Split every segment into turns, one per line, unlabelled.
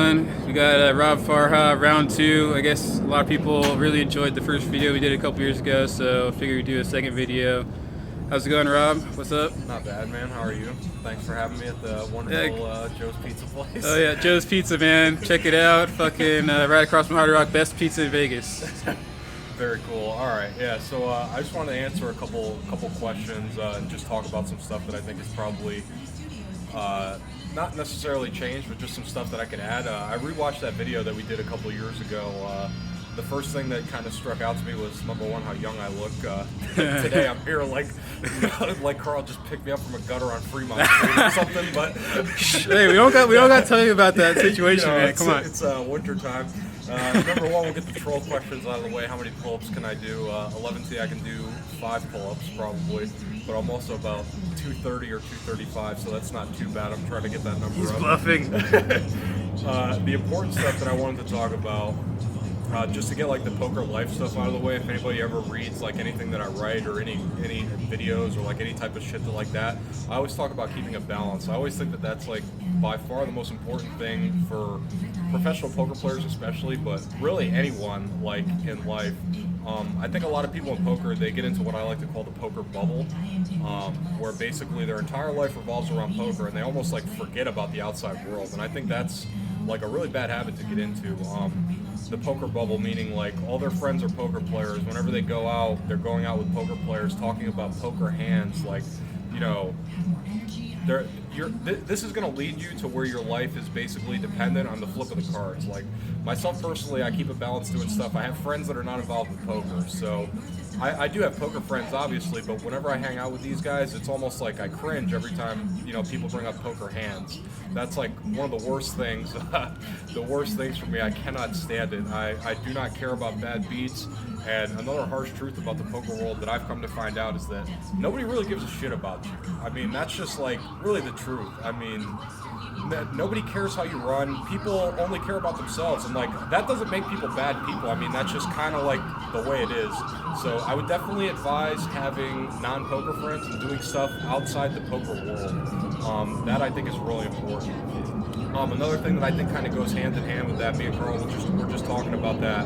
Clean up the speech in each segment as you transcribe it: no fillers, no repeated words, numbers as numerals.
everyone. We got Rob Farha, round 2. I guess a lot of people really enjoyed the first video we did a couple years ago, so I figured we'd do a second video. How's it going, Rob? What's up?
Not bad, man. How are you? Thanks for having me at the wonderful Joe's Pizza place.
Oh yeah, Joe's Pizza, man. Check it out. Fucking right across from Hard Rock, best pizza in Vegas.
Very cool. All right, yeah. So I just wanted to answer a couple questions and just talk about some stuff that I think is probably not necessarily changed, but just some stuff that I could add. I rewatched that video that we did a couple years ago. The first thing that kind of struck out to me was, number one, how young I look. Today I'm here like Carl just picked me up from a gutter on Fremont Street or something. But
hey, we don't got to tell you about that situation, man. Come on.
It's winter time. Number one, we'll get the troll questions out of the way. How many pull-ups can I do? 11T, I can do 5 pull-ups probably, but I'm also about 230 or 235, so that's not too bad. I'm trying to get that number
He's
up.
bluffing.
The important stuff that I wanted to talk about, just to get like the poker life stuff out of the way. If anybody ever reads like anything that I write or any videos or like any type of shit like that, I always talk about keeping a balance. I always think that that's like by far the most important thing for professional poker players especially, but really anyone like in life. I think a lot of people in poker, they get into what I like to call the poker bubble, where basically their entire life revolves around poker and they almost like forget about the outside world. And I think that's like a really bad habit to get into. The poker bubble, meaning like all their friends are poker players. Whenever they go out, they're going out with poker players, talking about poker hands. Like, you know, this is going to lead you to where your life is basically dependent on the flip of the cards. Like myself personally, I keep a balance doing stuff. I have friends that are not involved in poker, so I do have poker friends, obviously, but whenever I hang out with these guys, it's almost like I cringe every time, you know, people bring up poker hands. That's like one of the worst things, the worst things for me. I cannot stand it. I do not care about bad beats, and another harsh truth about the poker world that I've come to find out is that nobody really gives a shit about you. I mean, that's just like really the truth. I mean, nobody cares how you run. People only care about themselves, and like that doesn't make people bad people. I mean, that's just kind of like the way it is. So I would definitely advise having non-poker friends and doing stuff outside the poker world. That I think is really important. Another thing that I think kind of goes hand in hand with that, me and Carl we're just talking about that.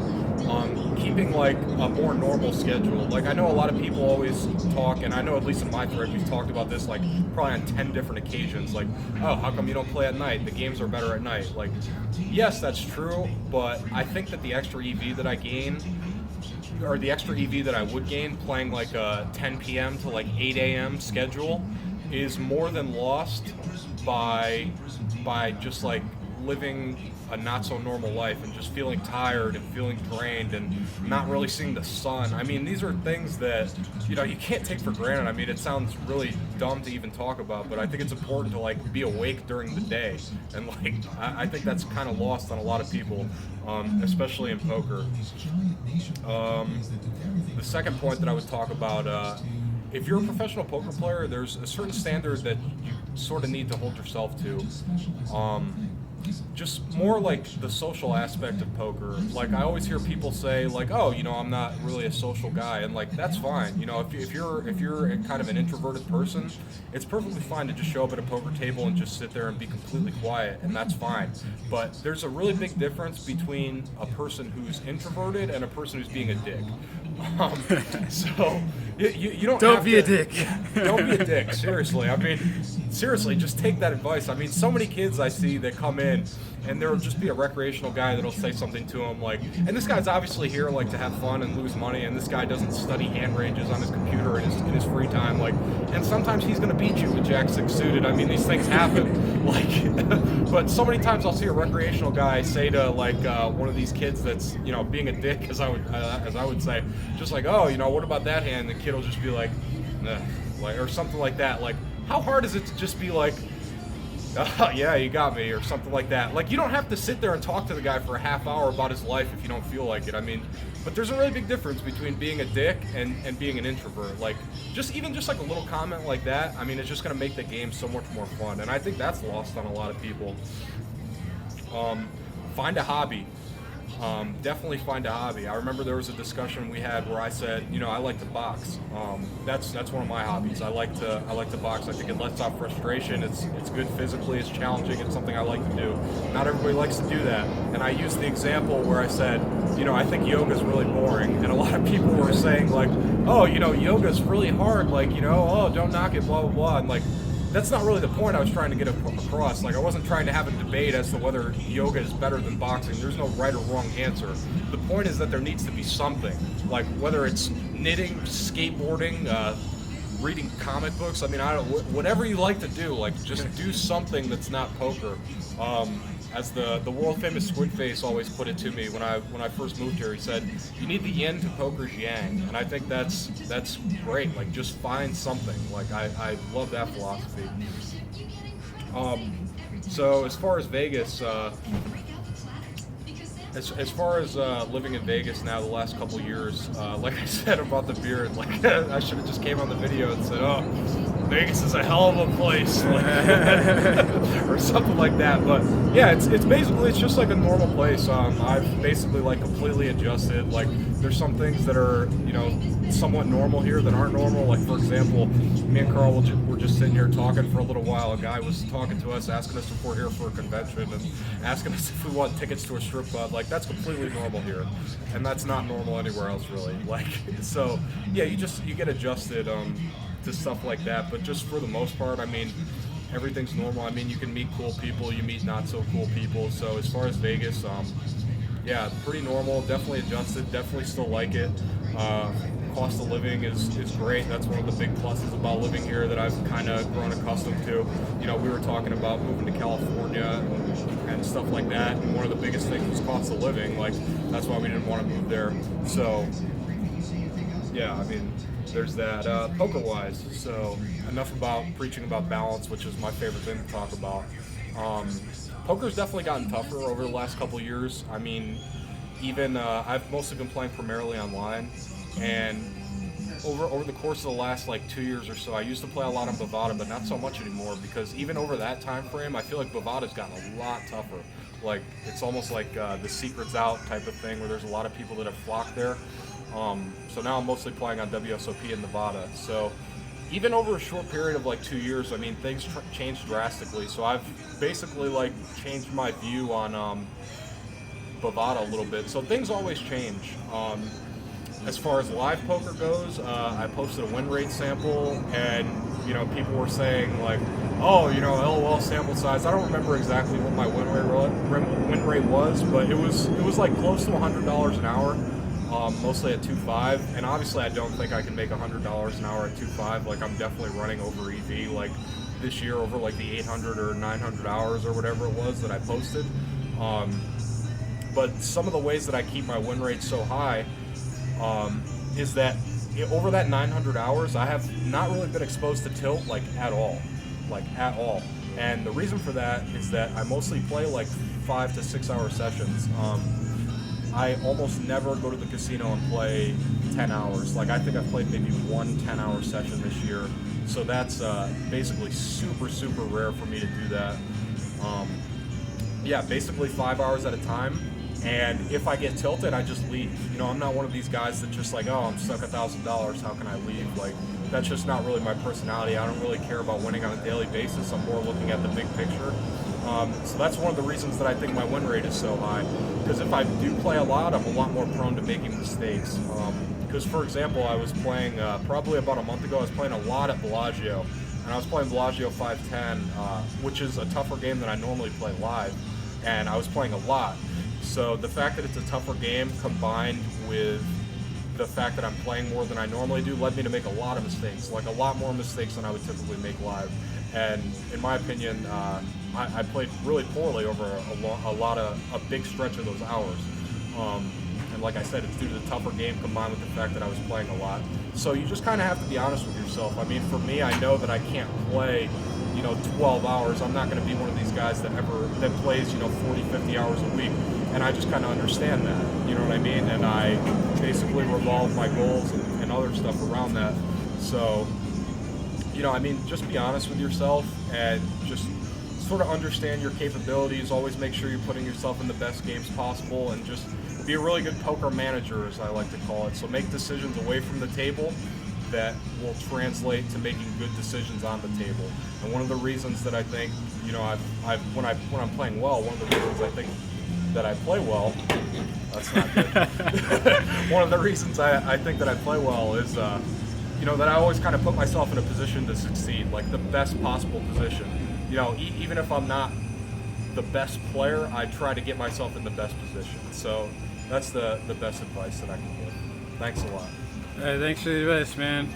Keeping like a more normal schedule. Like I know a lot of people always talk, and I know at least in my thread we've talked about this like probably on 10 different occasions. Like, oh, how come you don't play at night? The games are better at night. Like, yes, that's true, but I think that the extra EV that I gain, or the extra EV that I would gain playing like a 10 p.m. to like 8 a.m. schedule is more than lost by just like living a not so normal life and just feeling tired and feeling drained and not really seeing the sun. I mean, these are things that, you know, you can't take for granted. I mean, it sounds really dumb to even talk about, but I think it's important to like be awake during the day. And like, I think that's kind of lost on a lot of people, especially in poker. The second point that I would talk about, if you're a professional poker player, there's a certain standard that you sort of need to hold yourself to. Just more like the social aspect of poker. Like I always hear people say like, oh, you know, I'm not really a social guy, and like that's fine. You know, if you're kind of an introverted person, it's perfectly fine to just show up at a poker table and just sit there and be completely quiet, and that's fine. But there's a really big difference between a person who's introverted and a person who's being a dick. So you don't
be a dick.
Don't be a dick. Seriously, I mean, seriously, just take that advice. I mean, so many kids I see that come in and there'll just be a recreational guy that'll say something to him like, and this guy's obviously here like to have fun and lose money, and this guy doesn't study hand ranges on his computer in his free time, like, and sometimes he's gonna beat you with Jack 6 suited. I mean, these things happen. Like, but so many times I'll see a recreational guy say to like one of these kids that's, you know, being a dick, as I would say, just like, oh, you know, what about that hand? The kid will just be like, like, or something like that. Like, how hard is it to just be like, oh, yeah, you got me, or something like that. Like, you don't have to sit there and talk to the guy for a half hour about his life if you don't feel like it. I mean, but there's a really big difference between being a dick and being an introvert. Like, just like a little comment like that, I mean, it's just going to make the game so much more fun. And I think that's lost on a lot of people. Find a hobby. definitely find a hobby. I remember there was a discussion we had where I said, I like to box. That's one of my hobbies. I like to box. I think it lets off frustration. It's good physically. It's challenging. It's something I like to do. Not everybody likes to do that. And I used the example where I said, I think yoga is really boring. And a lot of people were saying like, oh, yoga is really hard. Like, oh, don't knock it, blah blah blah. And like, that's not really the point I was trying to get across. Like, I wasn't trying to have a debate as to whether yoga is better than boxing. There's no right or wrong answer. The point is that there needs to be something. Like, whether it's knitting, skateboarding, reading comic books. I mean, whatever you like to do, like, just do something that's not poker. As the world famous Squidface always put it to me when I first moved here, he said, "You need the yin to poker's yang," and I think that's great. Like, just find something. Like, I love that philosophy. So as far as Vegas, as far as living in Vegas now, the last couple years, like I said about the beard, like I should have just came on the video and said, "Oh, Vegas is a hell of a place," like, or something like that. But yeah, it's basically, it's just like a normal place. I've basically like completely adjusted. Like, there's some things that are somewhat normal here that aren't normal. Like, for example, me and Carl were just sitting here talking for a little while. A guy was talking to us, asking us if we're here for a convention and asking us if we want tickets to a strip club. Like, that's completely normal here, and that's not normal anywhere else, really. Like, so yeah, you get adjusted to stuff like that. But just for the most part, I mean, everything's normal. I mean, you can meet cool people, you meet not so cool people. So as far as Vegas, yeah, pretty normal. Definitely adjusted. Definitely still like it. Cost of living is great. That's one of the big pluses about living here that I've kind of grown accustomed to. We were talking about moving to California and stuff like that, and one of the biggest things was cost of living. Like, that's why we didn't want to move there. So yeah, I mean, there's that. Poker-wise, so enough about preaching about balance, which is my favorite thing to talk about. Poker's definitely gotten tougher over the last couple years. I mean, even I've mostly been playing primarily online, and over the course of the last like 2 years or so, I used to play a lot on Bovada, but not so much anymore, because even over that time frame, I feel like Bovada's gotten a lot tougher. Like, it's almost like the secret's out type of thing, where there's a lot of people that have flocked there. So now I'm mostly playing on WSOP and Nevada. So even over a short period of like 2 years, I mean, things changed drastically. So I've basically like changed my view on Bovada a little bit. So things always change. As far as live poker goes, I posted a win rate sample, and people were saying like, "Oh, LOL sample size." I don't remember exactly what my win rate was, but it was like close to $100 an hour. Mostly at 2.5, and obviously I don't think I can make $100 an hour at 2.5. Like, I'm definitely running over EV, like this year, over like the 800 or 900 hours or whatever it was that I posted. But some of the ways that I keep my win rate so high is that over that 900 hours, I have not really been exposed to tilt at all. And the reason for that is that I mostly play like 5 to 6 hour sessions. I almost never go to the casino and play 10 hours. Like, I think I've played maybe one 10-hour session this year. So that's basically super, super rare for me to do that. Yeah, basically 5 hours at a time. And if I get tilted, I just leave. I'm not one of these guys that just like, oh, I'm stuck $1,000, how can I leave? Like, that's just not really my personality. I don't really care about winning on a daily basis. I'm more looking at the big picture. So that's one of the reasons that I think my win rate is so high. Because if I do play a lot, I'm a lot more prone to making mistakes. Because, for example, I was playing, probably about a month ago, I was playing a lot at Bellagio. And I was playing Bellagio 510, which is a tougher game than I normally play live. And I was playing a lot. So the fact that it's a tougher game combined with the fact that I'm playing more than I normally do led me to make a lot of mistakes, like a lot more mistakes than I would typically make live. And in my opinion, I played really poorly over a big stretch of those hours. And like I said, it's due to the tougher game combined with the fact that I was playing a lot. So you just kind of have to be honest with yourself. I mean, for me, I know that I can't play 12 hours. I'm not going to be one of these guys that plays 40, 50 hours a week. And I just kind of understand that, you know what I mean? And I basically revolve my goals and other stuff around that. So, I mean, just be honest with yourself and just sort of understand your capabilities, always make sure you're putting yourself in the best games possible, and just be a really good poker manager, as I like to call it. So make decisions away from the table that will translate to making good decisions on the table. And one of the reasons that I think, you know, when I'm playing well, one of the reasons I think that I play well, that's not good. One of the reasons I think that I play well is, you know, that I always kind of put myself in a position to succeed, like the best possible position. You know, even if I'm not the best player, I try to get myself in the best position. So that's the best advice that I can give. Thanks a lot.
All right, thanks for the advice, man.